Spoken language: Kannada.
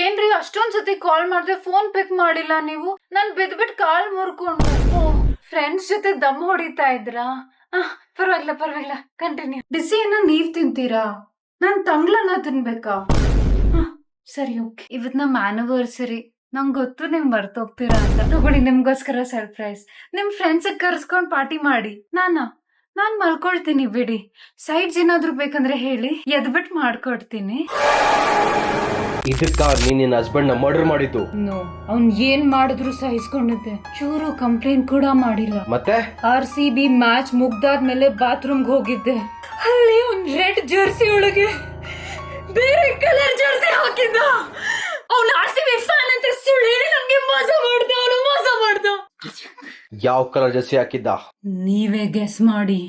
ಏನ್ರಿ ಅಷ್ಟೊಂದ್ ಸತಿ ಕಾಲ್ ಮಾಡ್ದೆ ಫೋನ್ ಪಿಕ್ ಮಾಡಿಲ್ಲ ನೀವು? ನಾನ್ ಬಿದ್ಬಿಟ್ ಕಾಲ್ ಮುರ್ಕೊಂಡು. ಓ, ಫ್ರೆಂಡ್ಸ್ ಜೊತೆ ದಮ್ ಹೊಡಿತಾ ಇದ್ರಾ? ಪರವಾಗಿಲ್ಲ ಕಂಟಿನ್ಯೂ. ಬಿಸಿಯನ್ನ ನೀವ್ ತಿಂತೀರಾ? ನಾನ್ ತಂಗ್ಳನ್ನ ತಿನ್ಬೇಕಾ? ಸರಿ ಓಕೆ. ಇವತ್ ನಮ್ ಆನಿವರ್ಸರಿ. ನಂಗ್ ಗೊತ್ತು ನೀವ್ ಮರ್ತೋಗ್ತೀರಾ ಅಂತ. ತಗೊಳ್ಳಿ ನಿಮ್ಗೋಸ್ಕರ ಸರ್ಪ್ರೈಸ್. ನಿಮ್ ಫ್ರೆಂಡ್ಸ್ ಕರ್ಸ್ಕೊಂಡ್ ಪಾರ್ಟಿ ಮಾಡಿ. ನಾನ್ ಮಲ್ಕೊಳ್ತೀನಿ ಬಿಡಿ. ಸೈಡ್ಸ್ ಏನಾದ್ರು ಬೇಕಂದ್ರೆ ಹೇಳಿ, ಎದ್ಬಿಟ್ ಮಾಡ್ಕೊಡ್ತೀನಿ. ಇದಕ್ಕ ನೀನ್ ನಿನ್ನ ಹಸ್ಬೆಂಡ್ ನ ಮರ್ಡರ್ ಮಾಡಿದ್ದು? ನೋ, ಅವ್ನ್ ಏನ್ ಮಾಡಿದ್ರು ಸಹಿಸ್ಕೊಂಡಿದ್ದೆ. ಚೂರು ಕಂಪ್ಲೇಂಟ್ ಕೂಡ ಮಾಡಿಲ್ಲ. ಮತ್ತೆ RCB ಮ್ಯಾಚ್ ಮುಗ್ದಾದ್ಮೇಲೆ ಬಾತ್ರೂಮ್ಗೆ ಹೋಗಿದ್ದೆ. ಅಲ್ಲಿ ಒಂದ್ ರೆಡ್ ಜರ್ಸಿ ಒಳಗೆ ಬೇರೆ ಕಲರ್ ಜರ್ಸಿ ಹಾಕಿದ್ದ. ಅವ್ನ RCB ಫ್ಯಾನ್ ಅಂತ ಸುಳ್ಳು ಹೇಳಿ ನನ್ಗೆ ಮೋಸ ಮಾಡ್ದ. ಯಾವ ಕಲರ್ ಜರ್ಸಿ ಹಾಕಿದ್ದ? ನೀವೇ ಗೆಸ್ ಮಾಡಿ.